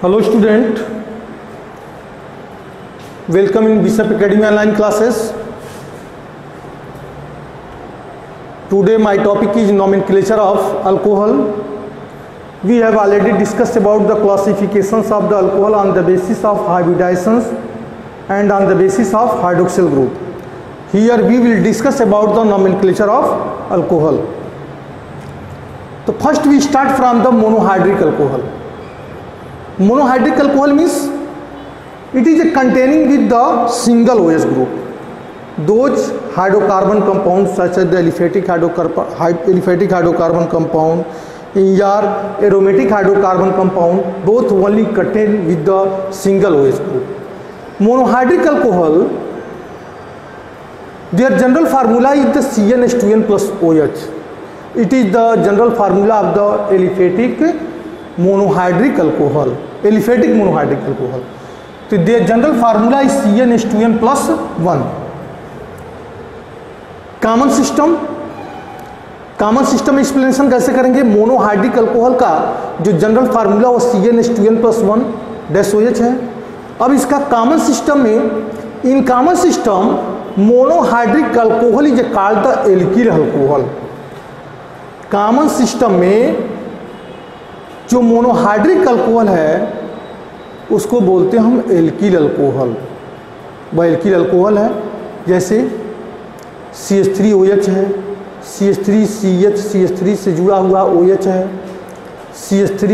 Hello student, welcome in Bishop Academy online classes. Today my topic is nomenclature of alcohol. We have already discussed about the classifications of the alcohol on the basis of hybridizations and on the basis of hydroxyl group. Here we will discuss about the nomenclature of alcohol. So first we start from the monohydric alcohol. Monohydric alcohol means it is a containing with the single OH group. Those hydrocarbon compounds such as the aliphatic hydrocarbon compound or aromatic hydrocarbon compound both only contain with the single OH group. Monohydric alcohol, their general formula is the CnH2n plus OH. It is the general formula of the aliphatic monohydric alcohol. Aliphatic monohydric alcohol. So their general formula is CnH2n plus 1. Common system explanation कैसे करेंगे? Monohydric alcohol का जो general formula वो CnH2n plus 1 dash OH है. अब इसका common system में, इन common system monohydric alcohol is called the alkyl alcohol. Common system में जो मोनोहाइड्रिक अल्कोहल है उसको बोलते हैं हम एल्किल अल्कोहल. वह एल्किल अल्कोहल है. जैसे CH3OH है, CH3CH, CH3 से जुड़ा हुआ OH है. CH3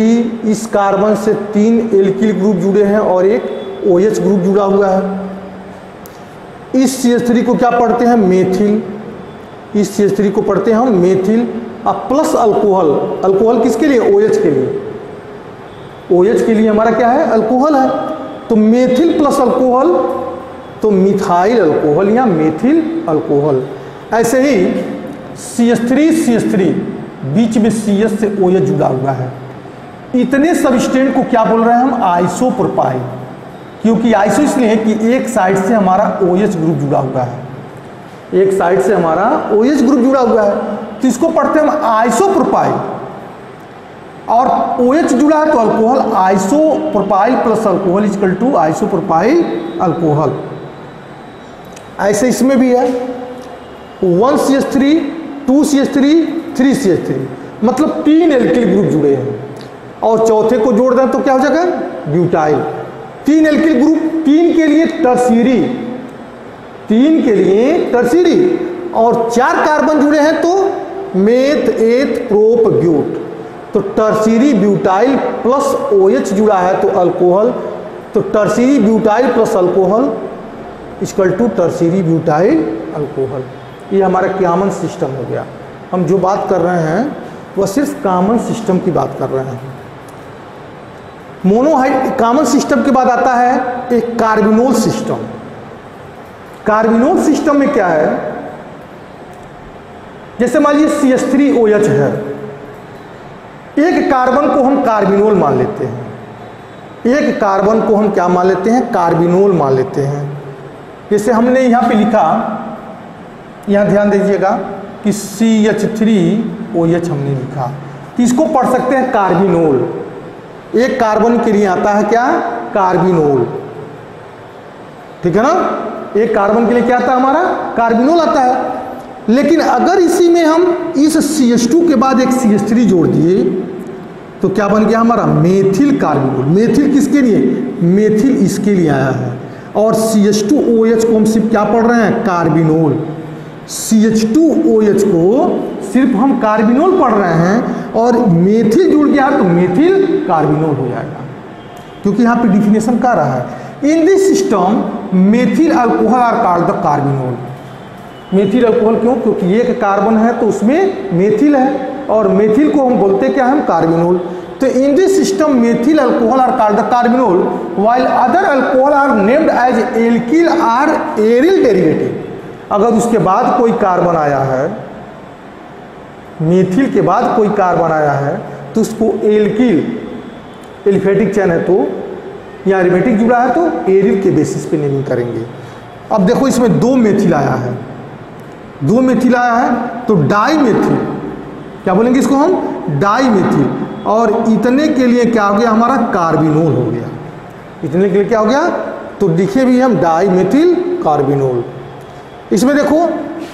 इस कार्बन से 3 एल्किल ग्रुप जुड़े हैं और एक OH ग्रुप जुड़ा हुआ है. इस CH3 को क्या पढ़ते हैं? मेथिल. इस CH3 को पढ़ते हैं हम मेथिल. अब प्लस अल्कोहल. अल्कोहल किसके लिए? OH के लिए. OH के लिए हमारा क्या है? अल्कोहल है. तो मेथिल प्लस अल्कोहल तो मिथाइल अल्कोहल या मेथिल अल्कोहल. ऐसे ही CH3 बीच में CH से OH जुड़ा हुआ है. इतने सबस्टेंट को क्या बोल रहे हैं हम? आइसोप्रोपाइल. क्योंकि आइसो इसलिए है कि एक साइड से हमारा OH ग्रुप जुड़ा हुआ है. एक साइड से हमारा OH ग्रुप जुड़ा हुआ है तो इसको पढ़ते हैं हम आइसोप्रोपाइल. और OH जुड़ा है तो alcohol. Isopropyl plus alcohol equal to isopropyl alcohol. ऐसे इसमें भी है 1CH3, 2CH3, 3CH3, मतलब 3 एल्किल ग्रुप जुड़े हैं. और चौथे को जोड़ दें तो क्या हो जाएगा? ब्यूटाइल. 3 एल्किल ग्रुप, 3 के लिए टर्शियरी, 3 के लिए टर्शियरी और 4 कार्बन जुड़े हैं तो मेथ, एथ, प्रोप, ब्यूट. तो टर्शियरी ब्यूटाइल प्लस OH जुड़ा है तो अल्कोहल. तो tertiary butyl plus alcohol equal to tertiary butyl alcohol. ये हमारा कॉमन सिस्टम हो गया. हम जो बात कर रहे हैं वह सिर्फ कॉमन सिस्टम की बात कर रहे हैं. कॉमन सिस्टम के बाद आता है एक कार्बिनोल सिस्टम. कार्बिनोल सिस्टम में क्या है? जैसे मान लीजिए CH3OH है, एक कार्बन को हम कार्बिनोल मान लेते हैं. एक कार्बन को हम क्या मान लेते हैं? कार्बिनोल मान लेते हैं. जैसे हमने यहाँ पे लिखा, यहाँ ध्यान दीजिएगा कि CH3OH हमने लिखा तो इसको पढ़ सकते हैं कार्बिनोल. एक कार्बन के लिए आता है क्या? कार्बिनोल. ठीक है ना? एक कार्बन के लिए क्या आता है? हमारा कार्बिनोल आता है. लेकिन अगर इसी में हम इस CH2 के बाद एक CH3 जोड़ दिए तो क्या बन गया हमारा? Methyl carbinol. मेथिल किसके लिए? मेथिल इसके लिए आया है. और CH2OH को हम सिर्फ क्या पढ़ रहे हैं? कार्बिनोल. CH2OH को सिर्फ हम कार्बिनोल पढ़ रहे हैं और मेथिल जुड़ गया तो मेथिल कार्बिनोल हो जाएगा. क्योंकि यहाँ पे डिफिनेशन कर रहा है in this system methyl alcohol are called the carbinol. Methyl alcohol क्यों? क्योंकि एक कार्बन है तो उसमें मेथिल है और मेथिल को हम बोलते क्या है? हम कार्बिनोल. तो in this system methyl alcohol are called the carbinol while other alcohol are named as alkyl or aryl derivative. अगर उसके बाद कोई कार्बन आया है, मेथिल के बाद कोई कार्बन आया है तो उसको एल्किल, एलिफेटिक चेन है तो या एरोमेटिक जुड़ा है तो एरिल के बेसिस पे नेमिंग करेंगे. अब देखो इसमें 2 मेथिल आया है, 2 मेथिल आया है तो डाई मेथिल क्या बोलेंगे इसको हम? डाई मेथिल, और इतने के लिए क्या हो गया हमारा कार्बिनोल हो गया। इतने के लिए क्या हो गया, तो लिखे भी हम डाई मेथिल कार्बिनोल। इसमें देखो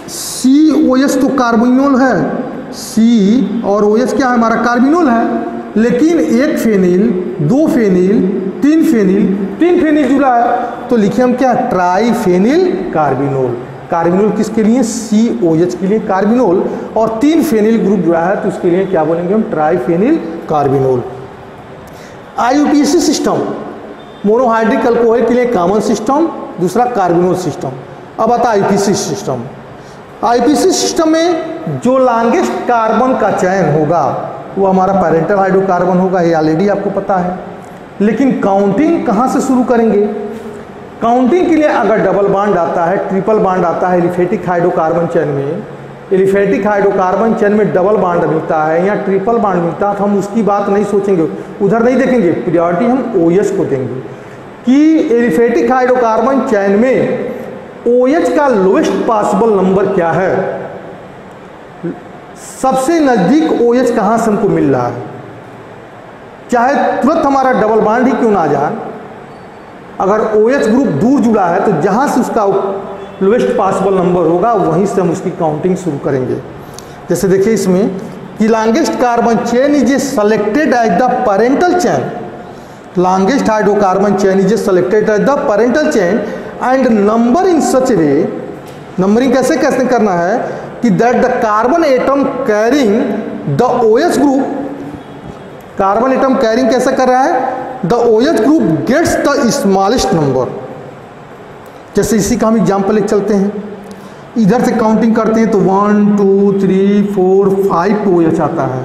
COH तो कार्बिनोल है, C और OH क्या है हमारा कार्बिनोल है, लेकिन एक फेनिल, दो फेनिल, तीन फेनिल जुड़ा है, तो लिखे हम क्या, ट्राईफेनिल कार्बिनोल। कार्बिनोल किसके लिए, COH के लिए कार्बिनोल, और तीन फेनिल ग्रुप जुड़ा है तो उसके लिए क्या बोलेंगे हम, triphenyl carbinol. IUPAC system, monohydric alcohol के लिए कॉमन सिस्टम, दूसरा कार्बिनोल सिस्टम। अब आता है IUPAC सिस्टम। IUPAC सिस्टम में जो लॉन्गेस्ट कार्बन का चयन होगा वो हमारा पैरेंटल हाइड्रोकार्बन होगा, ये ऑलरेडी आपको पता है। लेकिन काउंटिंग कहाँ से शुरू करेंगे, काउंटिंग के लिए अगर डबल बॉन्ड आता है, ट्रिपल बॉन्ड आता है एलिफेटिक हाइड्रोकार्बन चेन में, एलिफेटिक हाइड्रोकार्बन चेन में डबल बॉन्ड मिलता है या ट्रिपल बॉन्ड मिलता है, तो हम उसकी बात नहीं सोचेंगे, उधर नहीं देखेंगे, प्रायोरिटी हम OH को देंगे कि एलिफेटिक हाइड्रोकार्बन चेन में OH का लोएस्ट पॉसिबल नंबर क्या है, सबसे नज़दीक OH कहाँ से हमको मिल रहा है, चाहे तुरंत हमारा डबल बॉन्ड ही क्यों ना जाए, अगर OH ग्रुप दूर जुड़ा है तो जहाँ से उसका लोएस्ट पॉसिबल नंबर होगा वहीं से हम उसकी काउंटिंग शुरू करेंगे। जैसे देखिए इसमें कि longest carbon chain is a selected as the parental chain, longest hydrocarbon chain is a selected as the parental chain and number in such way, numbering कैसे कैसे करना है कि that the carbon atom carrying the OH group, carbon atom carrying कैसे कर रहा है, the OH group gets the smallest number. जैसे इसी का हम एग्जाम्पल एक चलते हैं, इधर से काउंटिंग करते हैं तो 1 2 3 4 5 पे OH आता है,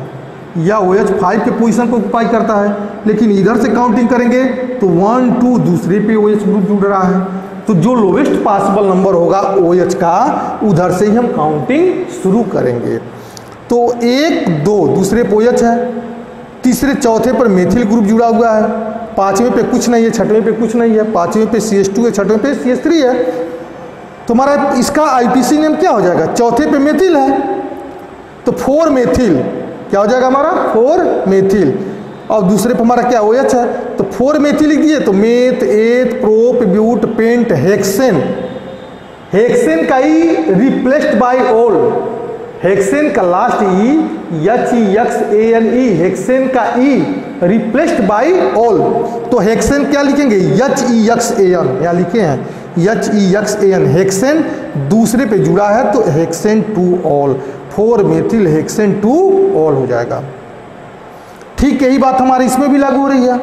या OH 5 के पोजीशन को ऑक्युपाई करता है, लेकिन इधर से काउंटिंग करेंगे तो 1 2 दूसरे पे OH ग्रुप जुड़ रहा है, तो जो लोवेस्ट पॉसिबल नंबर होगा OH का उधर से ही हम काउंटिंग शुरू करेंगे। तो 1 2 दूसरे पे OH है, तीसरे चौथे पर मेथिल ग्रुप जुड़ा हुआ है, पांचवें पे कुछ नहीं है, छठवें पे कुछ नहीं है, पांचवें पे CH2 है, छठवें पे CH3 है, तो हमारा इसका IUPAC नेम क्या हो जाएगा, चौथे पे मेथिल है तो 4 मेथिल क्या हो जाएगा हमारा 4 मेथिल, और दूसरे पे हमारा क्या OH है तो 4 मेथिल लिख दिए, तो meth eth prop but pent hexane, hexane का e replaced by ol, hexane का लास्ट ई HEXANE, हेक्सेन का ई रिप्लेस्ड बाय ऑल, तो हेक्सेन क्या लिखेंगे HEXAN, यहाँ लिखे हैं HEXAN, हेक्सेन दूसरे पे जुड़ा है तो hexane two ol, 4 methyl hexane two ol हो जाएगा। ठीक यही बात हमारे इसमें भी लागू हो रही है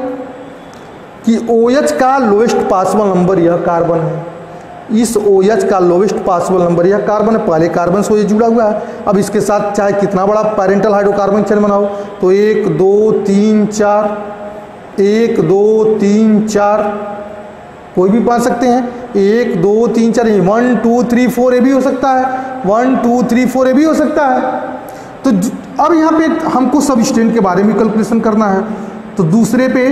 कि OH का लोएस्ट पॉसिबल नंबर यह कार्बन है, इस OH का लोवेस्ट पॉसिबल नंबर यह कार्बन है, पहले कार्बन से OH जुड़ा हुआ है, अब इसके साथ चाहे कितना बड़ा पैरेंटल हाइड्रोकार्बन चेन बनाओ तो 1 2 3 4 1 2 3 4 कोई भी पा सकते हैं, 1 2 3 4 1 2 3 4 ये भी हो सकता है, 1 2 3 4 ये भी हो सकता है। तो अब यहाँ पे हमको सबस्टेंट के बारे में कैलकुलेशन करना है, तो दूसरे पे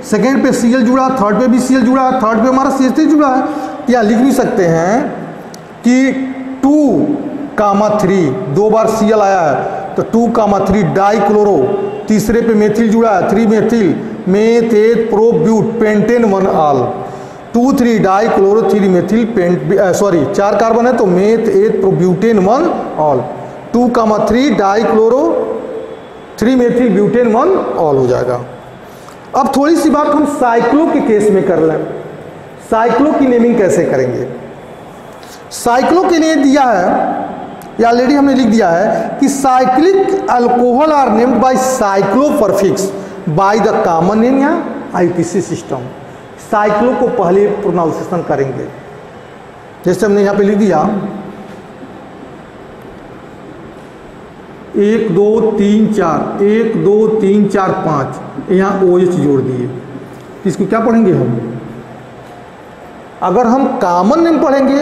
सेकेंड पे Cl जुड़ा, थर्ड पे भी Cl जुड़ा, थर्ड पे हमारा CH3 जुड़ा है, या लिख भी सकते हैं कि 2,3 दो बार Cl आया है तो 2,3 डाइक्लोरो, तीसरे पे मेथिल जुड़ा है 3 methyl, meth eth prop but pentane 1 ol, 2 3 dichloro 3 methyl sorry 4 carbon है तो meth eth prop butane 1 ol, 2,3 dichloro 3 methyl butane 1 ol हो जाएगा। अब थोड़ी सी बात हम साइक्लो के केस में कर लें, साइक्लो की नेमिंग कैसे करेंगे। साइक्लो के लिए दिया है, या ऑलरेडी हमने लिख दिया है कि cyclic alcohol are named by cyclo prefix by the common name या IUPAC सिस्टम। साइक्लो को पहले प्रोनाउंसिएशन करेंगे, जैसे हमने यहाँ पे लिख दिया 1 2 3 4 1 2 3 4 5, यहाँ OH जोड़ दिए, इसको क्या पढ़ेंगे हम, अगर हम कॉमन नेम पढ़ेंगे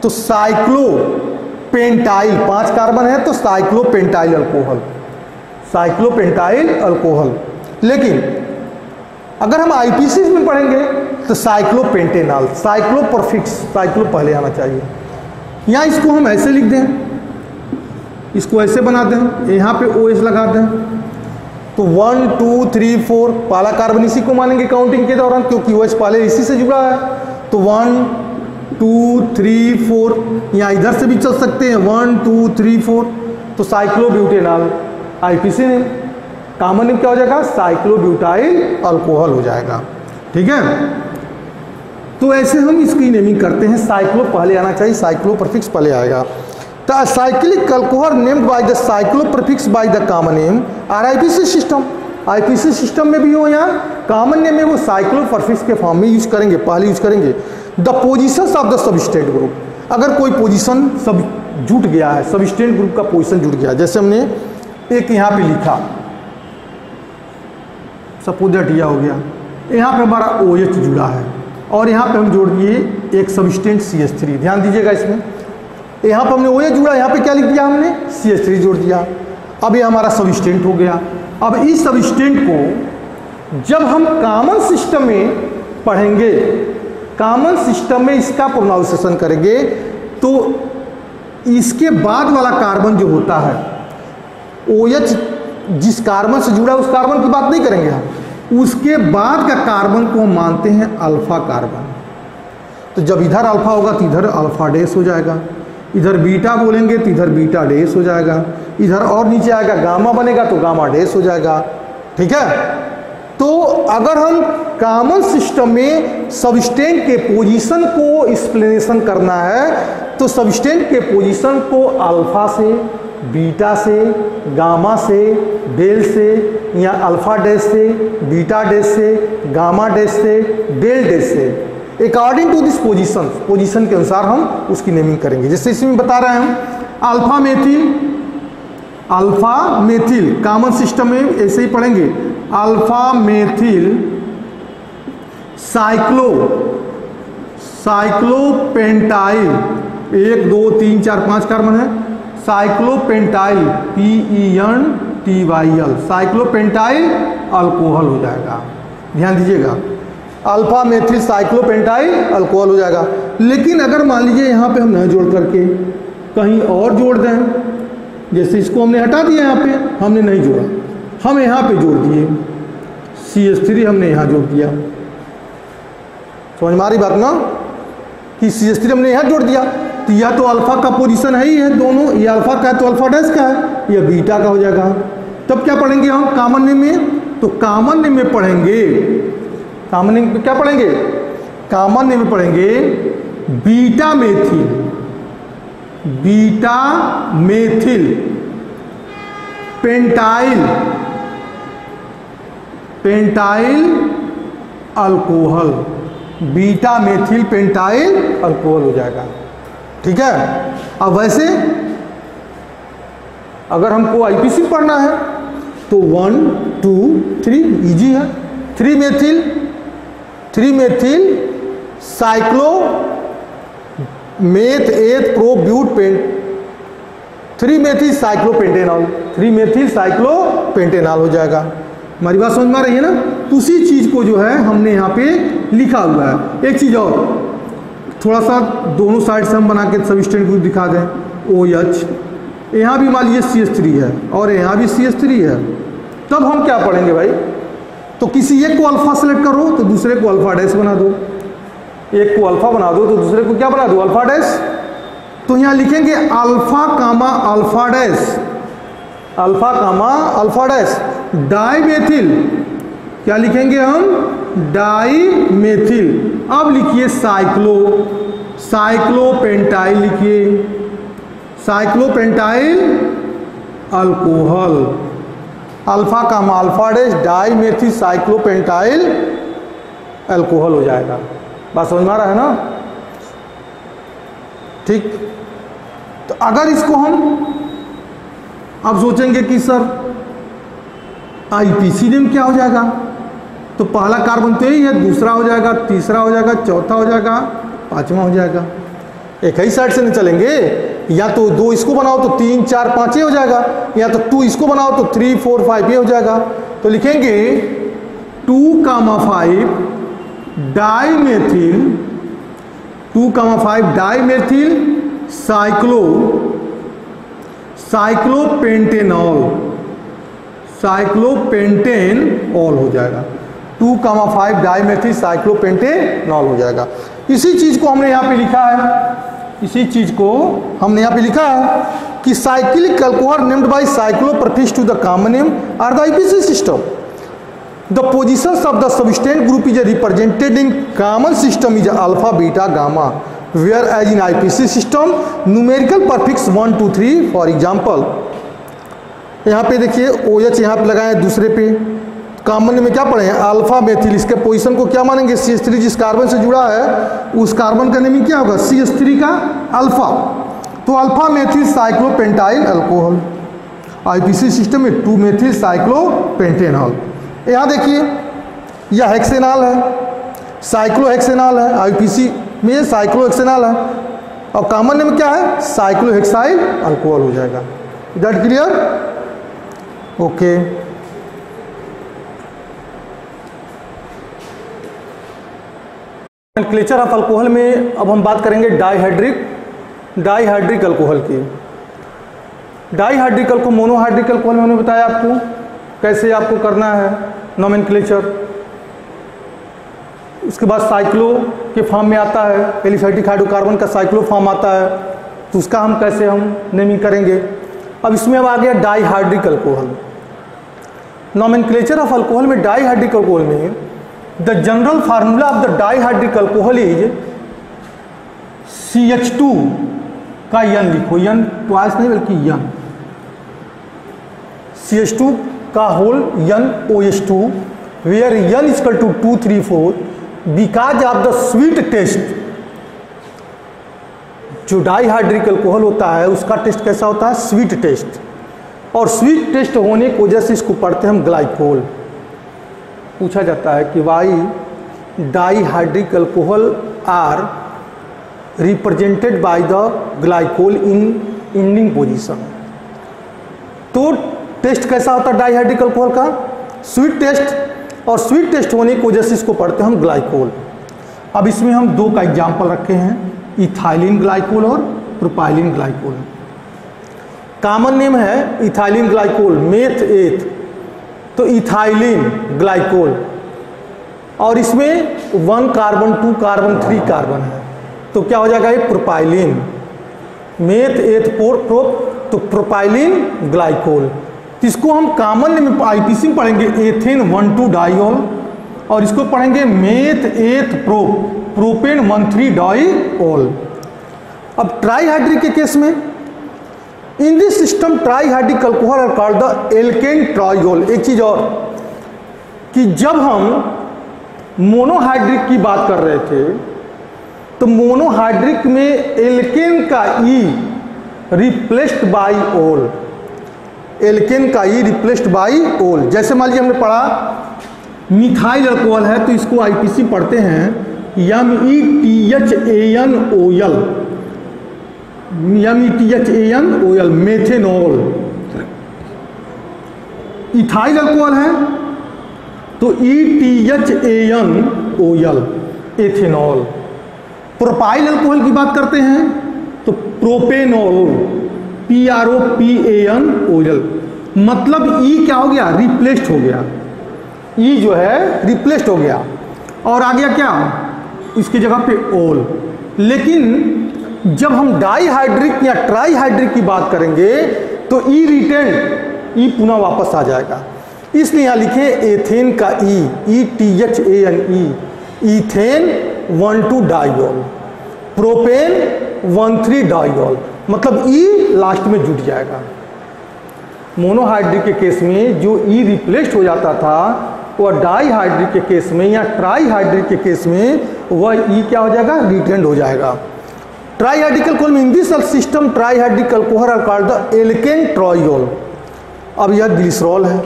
तो साइक्लो पेंटाइल, 5 कार्बन है तो cyclo pentyl alcohol, cyclo pentyl alcohol. लेकिन अगर हम IUPAC में पढ़ेंगे तो cyclo pentanol, cyclo prefix, cyclo पहले आना चाहिए। यहाँ इसको हम ऐसे लिख दें, इसको ऐसे बना दें, यहाँ पे OH लगा दें, तो 1 2 3 4 पहला कार्बन इसी को मानेंगे काउंटिंग के दौरान, क्योंकि OH पहले इसी से जुड़ा है। तो 1 2 3 4, यहाँ इधर से भी चल सकते हैं 1 2 3 4। तो साइक्लोब्यूटेनॉल IPC नेम, कॉमन नेम क्या हो जाएगा? साइक्लोब्यूटाइल अल्कोहल हो जाएगा। ठीक है, तो ऐसे हम इसकी नेमिंग करते हैं। साइक्लो पहले आना चाहिए, साइक्लो प्रीफिक्स पहले आएगा। The cyclic alcohol named by the cyclo prefix by the common name or IPC system. IPC system में भी हो, यहाँ कॉमन नेम में वो साइक्लो प्रीफिक्स के फॉर्म में यूज करेंगे, पहले यूज करेंगे। The position of the substituent group, अगर कोई पोजिशन सब जुट गया है, सबस्टेंट ग्रुप का पोजिशन जुट गया, जैसे हमने एक यहाँ पे लिखा, सपोज दैट यह हो गया, यहाँ पे हमारा OH जुड़ा है और यहाँ पे हम जोड़ दिए एक सबस्टेंट CH3। ध्यान दीजिएगा, इसमें यहाँ पे हमने OH जुड़ा, यहाँ पे क्या लिख दिया हमने? CH3 जोड़ दिया। अब ये हमारा सबस्टेंट हो गया। अब इस सबस्टेंट को जब हम कॉमन सिस्टम में पढ़ेंगे, कॉमन सिस्टम में इसका प्रोनाउंसिएशन करेंगे, तो इसके बाद वाला कार्बन जो होता है, OH जिस कार्बन से जुड़ा है उस कार्बन की बात नहीं करेंगे हम, उसके बाद का कार्बन को हम मानते हैं अल्फा कार्बन। तो जब इधर अल्फा होगा तो इधर अल्फा डैश हो जाएगा, इधर बीटा बोलेंगे तो इधर बीटा डैश हो जाएगा, इधर और नीचे आएगा गामा बनेगा तो गामा डैश हो जाएगा। ठीक है, तो अगर हम कॉमन सिस्टम में सबस्टेंट के पोजीशन को एक्सप्लेनेशन करना है तो सबस्टेंट के पोजीशन को अल्फा से, बीटा से, गामा से, डेल से, या अल्फा डैश से, बीटा डैश से, गामा डैश से, डेल डैश से, according to this position, position के अनुसार हम उसकी नेमिंग करेंगे। जैसे इसमें बता रहे हैं हम alpha methyl, alpha methyl common system में ऐसे ही पढ़ेंगे, अल्फा मेथिल साइक्लो, साइक्लोपेंटाइल, 1 2 3 4 5 कार्बन है, साइक्लोपेंटाइल PENTYL, साइक्लोपेंटाइल अल्कोहल हो जाएगा। ध्यान दीजिएगा, अल्फा मेथिल साइक्लोपेंटाइल अल्कोहल हो जाएगा। लेकिन अगर मान लीजिए यहाँ पे हम न जोड़ करके कहीं और जोड़ दें, जैसे इसको हमने हटा दिया, यहाँ पे हमने नहीं जोड़ा, हम यहाँ पे जोड़ दिए CH3, हमने यहाँ जोड़ दिया। समझ में आ रही बात ना, कि CH3 हमने यहाँ जोड़ दिया, तो यह तो अल्फा का पोजीशन है ही है दोनों, ये अल्फा का है तो अल्फा डैश का है, यह बीटा का हो जाएगा। तब क्या पढ़ेंगे हम कॉमन नेम में? तो कॉमन नेम में पढ़ेंगे, कॉमन नेम में क्या पढ़ेंगे? कॉमन नेम में पढ़ेंगे beta methyl, beta methyl pentyl, pentyl alcohol, beta methyl pentyl alcohol हो जाएगा। ठीक है, अब वैसे अगर हमको IPC पढ़ना है तो 1 2 3 इजी है। 3 methyl, 3 methyl cyclo meth eth pro but pent, 3 methyl cyclopentanol, 3 methyl cyclopentanol हो जाएगा। हमारी बात समझ में आ रही है ना? तो उसी चीज़ को जो है हमने यहाँ पे लिखा हुआ है। एक चीज़ और, थोड़ा सा दोनों साइड से हम बना के सबस्टेंट ग्रुप दिखा दें। OH, यहाँ भी मान लीजिए CH3 है और यहाँ भी CH3 है, तब हम क्या पढ़ेंगे भाई? तो किसी एक को अल्फा सेलेक्ट करो तो दूसरे को अल्फा डैश बना दो, एक को अल्फा बना दो तो दूसरे को क्या बना दो? Alpha dash. तो यहाँ लिखेंगे alpha comma alpha dash, alpha comma alpha dash. Di methyl क्या लिखेंगे हम? Di methyl. अब लिखिए साइक्लो, साइक्लोपेंटाइल लिखिए, cyclopentyl alcohol, alpha comma alpha dash di methyl cyclopentyl alcohol हो जाएगा। बात समझ में आ रहा है ना? ठीक, तो अगर इसको हम अब सोचेंगे कि सर IPC नेम क्या हो जाएगा, तो पहला कार्बन तो यही है, दूसरा हो जाएगा, तीसरा हो जाएगा, चौथा हो जाएगा, पांचवा हो जाएगा। एक ही साइड से नहीं चलेंगे, या तो 2 इसको बनाओ तो 3 4 5 हो जाएगा, या तो 2 इसको बनाओ तो 3 4 5 ये हो जाएगा। तो लिखेंगे 2,5 डाईमेथिल, 2,5 डाईमेथिल साइक्लोपेंटेनॉल, साइक्लोपेंटेनॉल हो जाएगा। 2,5 डाइमेथिल साइक्लोपेंटेनॉल हो जाएगा। इसी चीज को हमने यहाँ पे लिखा है, इसी चीज को हमने यहाँ पे लिखा है कि cyclic alcohol named by cyclo prefix to the common name or the IUPAC system. The positions of the substituent group is represented in common system is alpha beta gamma, whereas in IUPAC system numerical prefix 1 2 3। For example यहाँ पे देखिए OH यहाँ पे लगाए हैं दूसरे पे, common में क्या पढ़े हैं अल्फा मेथिल, इसके पोजीशन को क्या मानेंगे CH3, जिस कार्बन से जुड़ा है उस कार्बन का नेम क्या होगा CH3 का अल्फा, तो alpha methyl cyclopentyl alcohol. IUPAC system में 2 मेथिल साइक्लोपेंटेनॉल। यहाँ देखिए यह हेक्सेनॉल है, साइक्लोहेक्सेनॉल है, आईपीसी में साइक्लोहेक्सेनॉल है, और कॉमन नेम क्या है साइक्लोहेक्साइल अल्कोहल हो जाएगा। That clear? Okay. Nomenclature of alcohol में अब हम बात करेंगे डाइहाइड्रिक अल्कोहल की। डाइहाइड्रिक अल्कोहल, मोनोहाइड्रिक अल्कोहल मैंने बताया आपको कैसे आपको करना है नोमेनक्लेचर। उसके बाद साइक्लो के फॉर्म में आता है, एलिफेटिक हाइड्रोकार्बन का साइक्लो फॉर्म आता है, तो उसका हम कैसे हम नेमिंग करेंगे। अब इसमें अब आ गया dihydric alcohol. Nomenclature of alcohol में डाइहाइड्रिक अल्कोहल में the general formula of the dihydric alcohol is CH2 का यन लिखो, यन ट्वाइस नहीं बल्कि यन, CH2 का whole n OH2 where n is equal to 2 3 4 because of the sweet taste. जो डाइहाइड्रिक अल्कोहल होता है उसका टेस्ट कैसा होता है स्वीट टेस्ट, और स्वीट टेस्ट होने की वजह से इसको पढ़ते हैं हम ग्लाइकोल। पूछा जाता है कि why dihydric alcohol are represented by the glycol in ending position. तो टेस्ट कैसा होता है डाइहाइड्रिक अल्कोहल का स्वीट टेस्ट, और स्वीट टेस्ट होने की वजह से इसको पढ़ते हैं हम ग्लाइकोल। अब इसमें हम 2 का एग्जाम्पल रखे हैं, इथाइलिन ग्लाइकोल और प्रोपाइलिन ग्लाइकोल। कॉमन नेम है इथाइलिन ग्लाइकोल, मेथ एथ, तो इथाइलिन ग्लाइकोल, और इसमें 1 कार्बन 2 कार्बन 3 कार्बन है, तो क्या हो जाएगा ये प्रोपाइलिन, मेथ एथ प्रोप, तो प्रोपाइलिन ग्लाइकोल। इसको हम कॉमन नेम आईपीसी में पढ़ेंगे एथेन 1,2 डाइऑल, और इसको पढ़ेंगे meth eth prop, propane 1,3 diol. अब ट्राइहाइड्रिक के केस में in this system trihydric alcohol are called the alkane triol. एक चीज और कि जब हम मोनोहाइड्रिक की बात कर रहे थे तो मोनोहाइड्रिक में एल्केन का ई रिप्लेस्ड बाय ओल, एल्केन का ई रिप्लेस्ड बाय ओल। जैसे मान लीजिए हमने पढ़ा मिथाइल अल्कोहल है तो इसको आईपीसी पढ़ते हैं METHANOL, METHANOL methanol. Ethyl alcohol है तो ETHANOL एथेनॉल। प्रोपाइल अल्कोहल की बात करते हैं तो प्रोपेनॉल, PROPANOL। मतलब ई क्या हो गया रिप्लेस्ड हो गया, ई जो है रिप्लेस्ड हो गया, और आ गया क्या इसकी जगह पे ओल। लेकिन जब हम डाइहाइड्रिक या ट्राइहाइड्रिक की बात करेंगे तो ई रिटेन, ई पुनः वापस आ जाएगा, इसलिए यहां लिखे एथेन का ई, ETHANE, ethane 1,2 diol, propane 1,3 diol, मतलब ई लास्ट में जुट जाएगा। मोनोहाइड्रिक के केस में जो ई रिप्लेस्ड हो जाता था वह डाइहाइड्रिक के केस में या ट्राइहाइड्रिक के केस में वह ई क्या हो जाएगा रिटेंड हो जाएगा। ट्राइहाइड्रिक अल्कोहल में in this system trihydric alcohol are called the alkane triol. अब यह ग्लिसरॉल है,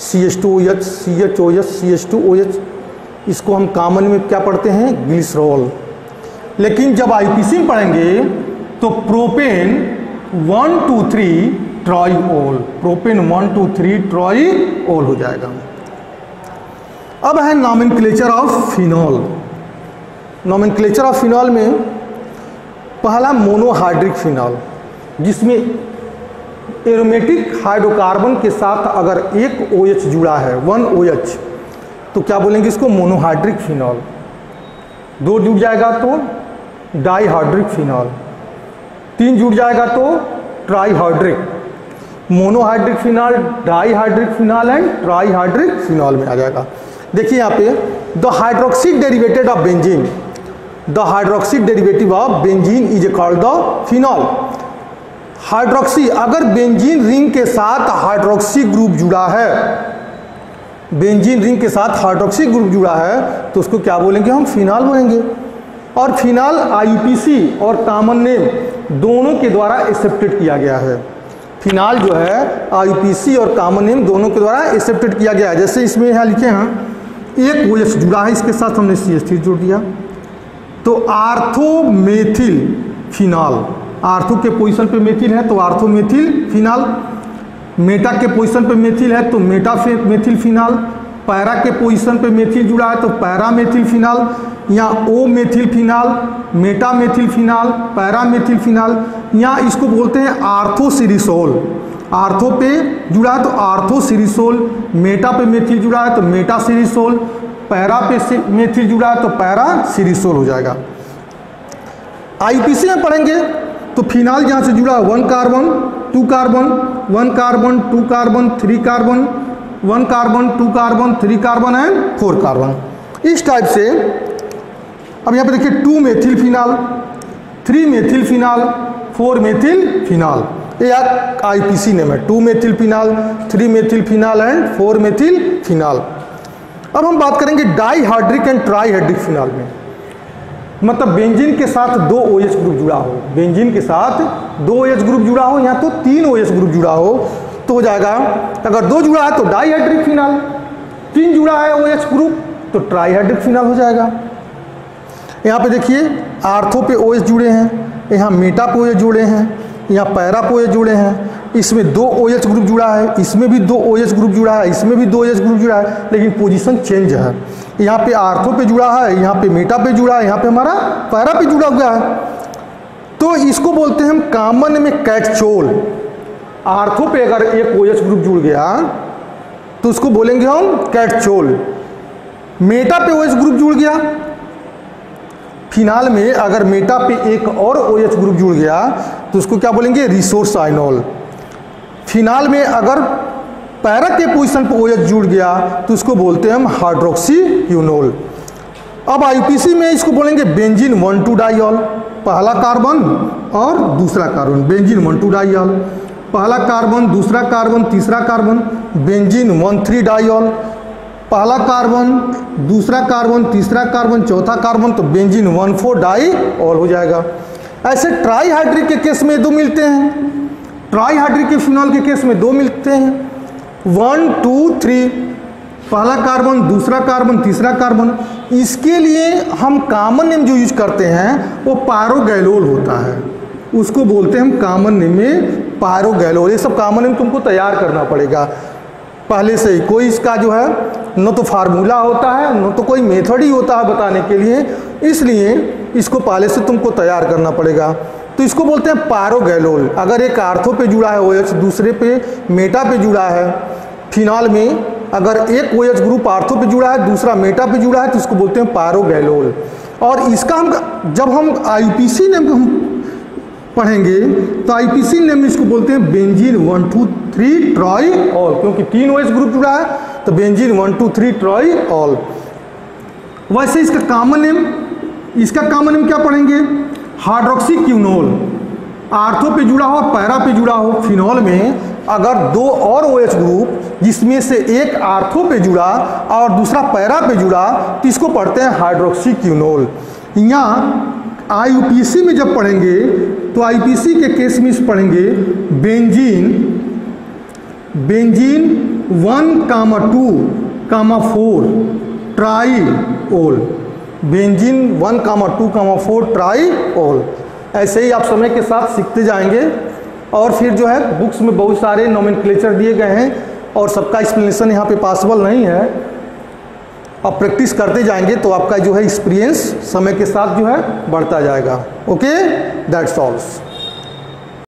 CH2OH, CHOH, CH2OH, इसको हम कॉमन में क्या पढ़ते हैं ग्लिसरॉल। लेकिन जब आईपीसी में पढ़ेंगे तो प्रोपेन 1 2 3 ट्राइऑल, प्रोपेन 1 2 3 ट्राइऑल हो जाएगा। अब है nomenclature of phenol. Nomenclature of phenol में पहला मोनोहाइड्रिक फिनॉल, जिसमें एरोमेटिक हाइड्रोकार्बन के साथ अगर एक OH जुड़ा है, 1 OH, तो क्या बोलेंगे इसको? Monohydric phenol. 2 जुड़ जाएगा तो डाईहाइड्रिक फिनॉल, 3 जुड़ जाएगा तो trihydric. Monohydric phenol, dihydric phenol and trihydric phenol में आ जाएगा। देखिए यहाँ पे the hydroxyl derivative of benzene, the hydroxyl derivative of benzene is called the phenol. Hydroxy, अगर बेंजीन रिंग के साथ हाइड्रोक्सी ग्रुप जुड़ा है, बेंजीन रिंग के साथ हाइड्रोक्सी ग्रुप जुड़ा है, तो उसको क्या बोलेंगे? हम फिनॉल बोलेंगे। और फिनॉल IUPAC और कॉमन नेम दोनों के द्वारा एक्सेप्टेड किया गया है। फिनॉल जो है IUPAC और कॉमन नेम दोनों के द्वारा एक्सेप्टेड किया गया है। जैसे इसमें यहाँ लिखे हैं, एक OH जुड़ा है, इसके साथ हमने CH3 जोड़ दिया, तो आर्थोमेथिल फिनॉल। आर्थो के पोजीशन पे मेथिल है तो आर्थोमेथिल फिनॉल, मेटा के पोजीशन पे मेथिल है तो मेथिल फिनॉल, पैरा के पोजीशन पे मेथिल जुड़ा है तो पैरामेथिल फिनॉल, या ओ मेथिल फिनॉल, मेटामेथिल फिनॉल, पैरामेथिल फिनॉल, या इसको बोलते हैं आर्थोसिरिसोल। आर्थो पे जुड़ा है तो आर्थोसिरिसोल, मेटा पे मेथिल जुड़ा है तो मेटासिरिसोल, पैरा पे मेथिल जुड़ा है तो पैरासिरिसोल हो जाएगा। IUPAC में पढ़ेंगे तो फिनॉल जहाँ से जुड़ा है 1 carbon 2 carbon, 1 carbon 2 carbon 3 carbon, 1 carbon 2 carbon 3 carbon and 4 carbon, इस टाइप से। अब यहाँ पे देखिए 2 methyl phenol, 3 methyl phenol, 4 methyl phenol, ये IUPAC नेम है। 2 methyl phenol, 3 methyl phenol and 4 methyl phenol. अब हम बात करेंगे डाईहाइड्रिक एंड ट्राईहाइड्रिक फिनॉल में, मतलब बेंजीन के साथ 2 OH ग्रुप जुड़ा हो, बेंजीन के साथ 2 OH ग्रुप जुड़ा हो या तो 3 OH ग्रुप जुड़ा हो, तो हो जाएगा। अगर 2 जुड़ा है तो डाईहाइड्रिक फिनॉल, 3 जुड़ा है OH ग्रुप तो ट्राईहाइड्रिक फिनॉल हो जाएगा। यहाँ पे देखिए आर्थो पे OH जुड़े हैं, यहाँ मेटा पे OH जुड़े हैं, यहाँ पैरा पे OH जुड़े हैं, इसमें 2 OH ग्रुप जुड़ा है, इसमें भी 2 OH ग्रुप जुड़ा है, इसमें भी 2 OH ग्रुप जुड़ा है, लेकिन पोजीशन चेंज है। यहाँ पे आर्थो पे जुड़ा है, यहाँ पे मेटा पे जुड़ा है, यहाँ पे हमारा पैरा पे जुड़ा हुआ है, तो इसको बोलते हैं हम कॉमन में कैटचोल। आर्थो पे अगर एक OH ग्रुप जुड़ गया तो उसको बोलेंगे हम कैटचोल। मेटा पे OH ग्रुप जुड़ गया, फिनॉल में अगर मेटा पे एक और OH ग्रुप जुड़ गया तो उसको क्या बोलेंगे? रिसोर्स आइनोल। फिनॉल में अगर पैरा के पोजीशन पर OH जुड़ गया तो उसको बोलते हैं हम हाइड्रोक्सी यूनोल। अब IUPAC में इसको बोलेंगे बेंजीन 1,2 डाइऑल, पहला कार्बन और दूसरा कार्बन, बेंजीन 1,2 डाइऑल, पहला कार्बन दूसरा कार्बन तीसरा कार्बन, बेंजीन 1,3 डाइऑल, पहला कार्बन दूसरा कार्बन तीसरा कार्बन चौथा कार्बन, तो बेंजीन 1,4 डाइऑल हो जाएगा। ऐसे ट्राईहाइड्रिक के केस में 2 मिलते हैं, ट्राईहाइड्रिक के फिनॉल के केस में 2 मिलते हैं, 1 2 3, पहला कार्बन दूसरा कार्बन तीसरा कार्बन। इसके लिए हम कॉमन नेम जो यूज करते हैं वो पायरोगैलोल होता है, उसको बोलते हैं हम कॉमन नेम में पायरोगैलोल। ये सब कॉमन नेम तुमको तैयार करना पड़ेगा पहले से ही, कोई इसका जो है न तो फार्मूला होता है न तो कोई मेथड ही होता है बताने के लिए, इसलिए इसको पहले से तुमको तैयार करना पड़ेगा। तो इसको बोलते हैं पायरोगैलोल। अगर एक आर्थो पे जुड़ा है OH, दूसरे पे मेटा पे जुड़ा है, फिनॉल में अगर एक OH ग्रुप आर्थो पे जुड़ा है दूसरा मेटा पे जुड़ा है तो इसको बोलते हैं पायरोगैलोल। और इसका हम जब हम IUPAC नेम हम पढ़ेंगे तो IUPAC नेम में इसको बोलते हैं बेंजीन 1 2 3 ट्राईऑल, क्योंकि 3 OH ग्रुप जुड़ा है तो बेंजीन 1 2 3 ट्राईऑल। वैसे इसका कॉमन नेम क्या पढ़ेंगे? हाइड्रोक्सी क्यूनोल। आर्थो पे जुड़ा हो पैरा पे जुड़ा हो, फिनॉल में अगर 2 और OH ग्रुप जिसमें से एक आर्थो पे जुड़ा और दूसरा पैरा पे जुड़ा तो इसको पढ़ते हैं हाइड्रोक्सी क्यूनोल। यहाँ IUPAC में जब पढ़ेंगे तो IUPAC के केस में पढ़ेंगे बेंजीन 1, 2, 4 ट्राईऑल, बेंजीन 1, 2, 4 ट्राईऑल। ऐसे ही आप समय के साथ सीखते जाएंगे और फिर जो है बुक्स में बहुत सारे नोमेनक्लेचर दिए गए हैं और सबका एक्सप्लेनेशन यहाँ पे पॉसिबल नहीं है। आप प्रैक्टिस करते जाएंगे तो आपका जो है एक्सपीरियंस समय के साथ जो है बढ़ता जाएगा। Okay, that's all.